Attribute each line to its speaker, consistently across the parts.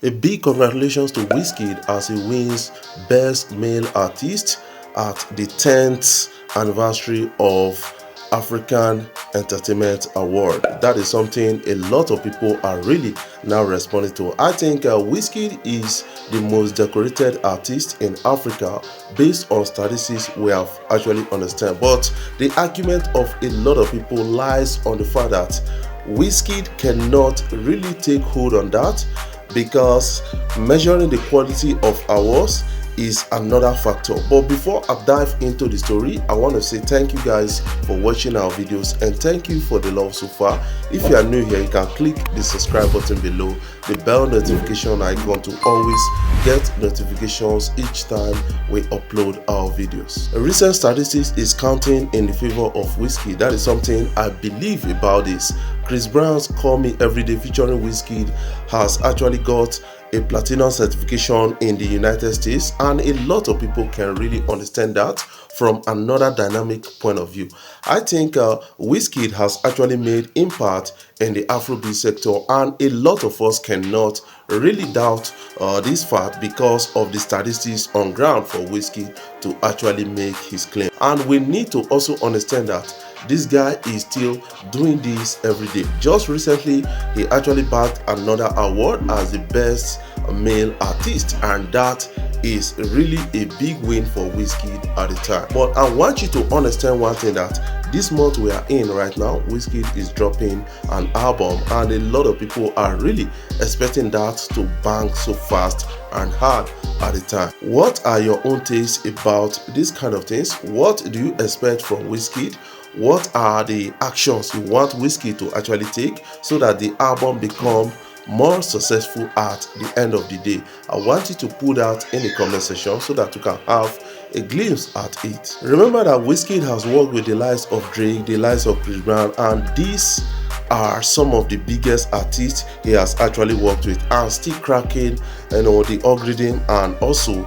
Speaker 1: A big congratulations to Wizkid as he wins Best Male Artist at the 10th anniversary of African Entertainment Award. That is something a lot of people are really now responding to. I think Wizkid is the most decorated artist in Africa based on statistics we have actually understand. But the argument of a lot of people lies on the fact that Wizkid cannot really take hold on that, because measuring the quality of awards is another factor. But before I dive into the story, I want to say thank you guys for watching our videos and thank you for the love so far. If you are new here, you can click the subscribe button below, the bell notification icon to always get notifications each time we upload our videos. A recent statistics is counting in the favor of Wizkid. That is something I believe about this. Chris Brown's Call Me Everyday featuring Wizkid has actually got a platinum certification in the United States, and a lot of people can really understand that from another dynamic point of view. I think Wizkid has actually made impact in the Afrobeat sector, and a lot of us cannot really doubt this fact because of the statistics on ground for Wizkid to actually make his claim. And we need to also understand that this guy is still doing this every day. Just recently, he actually bagged another award as the best male artist, and that is really a big win for Wizkid at the time. But I want you to understand one thing, that this month we are in right now, Wizkid is dropping an album, and a lot of people are really expecting that to bang so fast and hard at the time. What are your own takes about this kind of things? What do you expect from Wizkid? What are the actions you want Wizkid to actually take so that the album become more successful at the end of the day? I want you to put that in the comment section so that you can have a glimpse at it. Remember that Wizkid has worked with the likes of Drake, the likes of Chris Brown, and these are some of the biggest artists he has actually worked with, and still cracking the algorithm, and also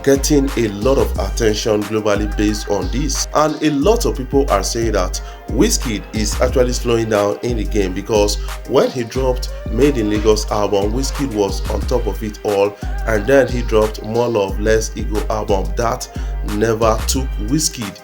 Speaker 1: getting a lot of attention globally based on this. And a lot of people are saying that Wizkid is actually slowing down in the game, because when he dropped Made in Lagos album, Wizkid was on top of it all, and then he dropped More Love Less Ego album that never took Wizkid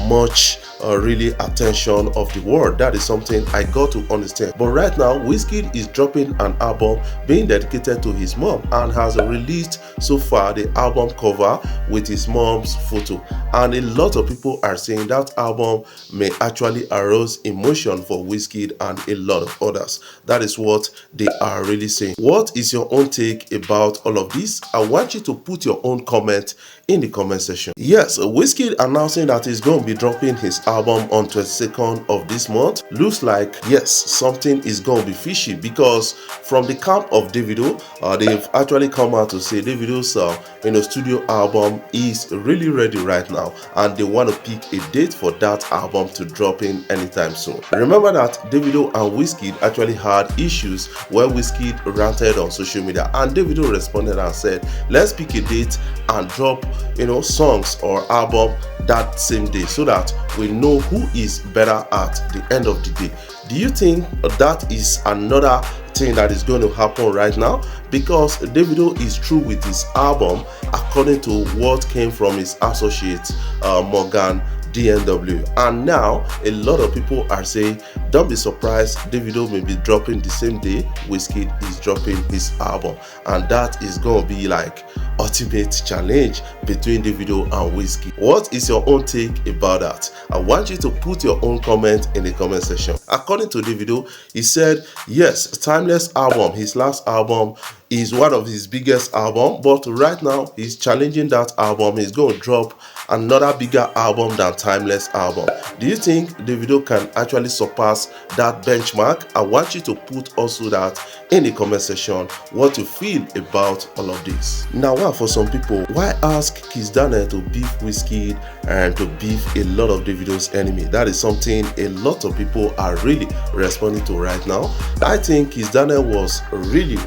Speaker 1: much really attention of the world. That is something I got to understand. But right now, Wizkid is dropping an album being dedicated to his mom, and has released so far the album cover with his mom's photo, and a lot of people are saying that album may actually arouse emotion for Wizkid and a lot of others. That is what they are really saying. What is your own take about all of this? I want you to put your own comment in the comment section. Yes, Wizkid announcing that he's going to be dropping his album on 22nd of this month. Looks like, yes, something is going to be fishy, because from the camp of Davido, they've actually come out to say Davido's studio album is really ready right now, and they want to pick a date for that album to drop in anytime soon. Remember that Davido and Wizkid actually had issues where Wizkid ranted on social media, and Davido responded and said, let's pick a date and drop songs or album that same day, so that we know who is better at the end of the day. Do you think that is another thing that is going to happen right now? Because Davido is through with his album, according to what came from his associate Morgan DNW, and now a lot of people are saying don't be surprised, Davido may be dropping the same day Wizkid is dropping his album, and that is going to be like ultimate challenge between Davido and Wizkid. What is your own take about that? I want you to put your own comment in the comment section. According to Davido, he said yes, Timeless album, his last album, is one of his biggest album, but right now he's challenging that album. He's going to drop another bigger album than Timeless album. Do you think Davido can actually surpass that benchmark? I want you to put also that in the comment section, what you feel about all of this. Now, for some people, why ask Kizz Daniel to beef Wizkid and to beef a lot of Davido's enemy? That is something a lot of people are really responding to right now. I think Kizz Daniel was really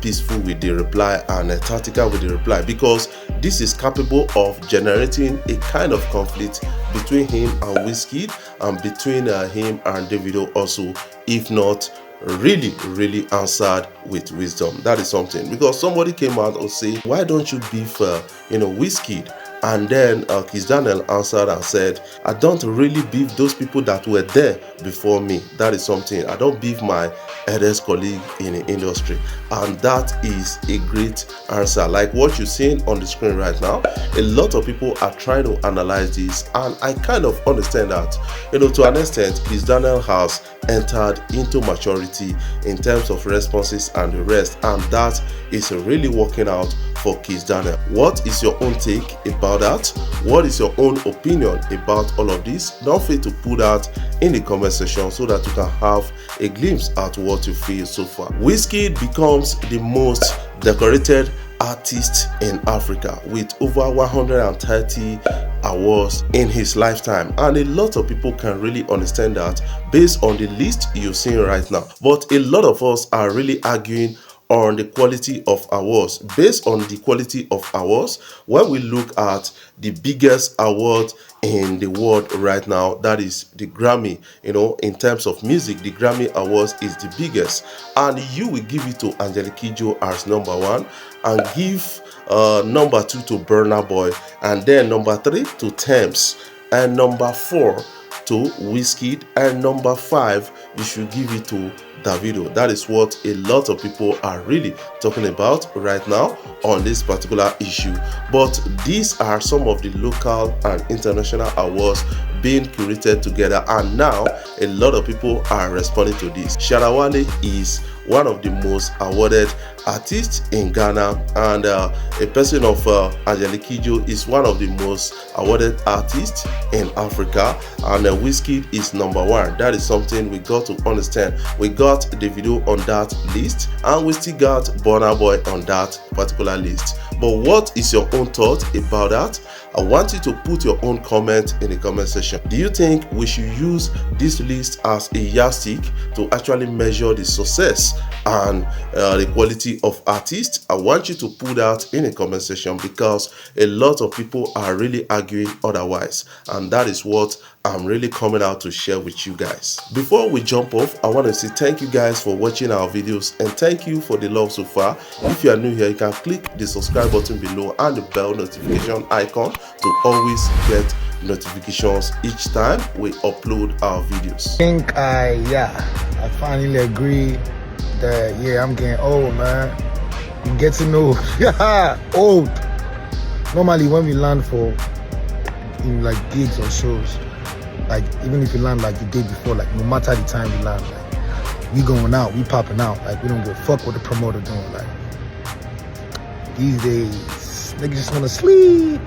Speaker 1: peaceful with the reply and tactical with the reply, because this is capable of generating a kind of conflict between him and Wizkid, and between him and Davido also, if not really answered with wisdom. That is something, because somebody came out and say, why don't you beef Wizkid? And then Kizz Daniel answered and said, I don't really beef those people that were there before me. That is something. I don't beef my eldest colleague in the industry. And that is a great answer. Like what you're seeing on the screen right now, a lot of people are trying to analyze this, and I kind of understand that, to an extent, Kizz Daniel has entered into maturity in terms of responses and the rest, and that is really working out for Kizz Daniel. What is your own take about that? What is your own opinion about all of this? Don't fail to put that in the comment section so that you can have a glimpse at what you feel so far. Wizkid becomes the most decorated artist in Africa with over 130 awards in his lifetime, and a lot of people can really understand that based on the list you're seeing right now. But a lot of us are really arguing on the quality of awards. Based on the quality of awards, when we look at the biggest award in the world right now, that is the Grammy. In terms of music, the Grammy Awards is the biggest, and you will give it to Angelique Kidjo as number 1, and give number 2 to Burna Boy, and then number 3 to Thames, and number 4 to Wizkid, and number 5 you should give it to Davido. That is what a lot of people are really talking about right now on this particular issue. But these are some of the local and international awards being curated together, and now a lot of people are responding to this. Sharawale is one of the most awarded artists in Ghana, and a person of Angelique Kidjo is one of the most awarded artists in Africa, and Wizkid is number 1. That is something we got to understand. We got Davido on that list, and we still got Burna Boy on that particular list. But what is your own thought about that? I want you to put your own comment in the comment section. Do you think we should use this list as a yardstick to actually measure the success and the quality of artists? I want you to put that in the comment section, because a lot of people are really arguing otherwise, and that is what I'm really coming out to share with you guys. Before we jump off, I want to say thank you guys for watching our videos, and thank you for the love so far. If you are new here, you can click the subscribe button below and the bell notification icon to always get notifications each time we upload our videos.
Speaker 2: I think I finally agree that I'm getting old, man. I'm getting old. Old. Normally when we land for like gigs or shows, like even if you land like the day before, like no matter the time we land, like we going out, we popping out, like we don't give a fuck what the promoter doing. Like these days, niggas just wanna sleep.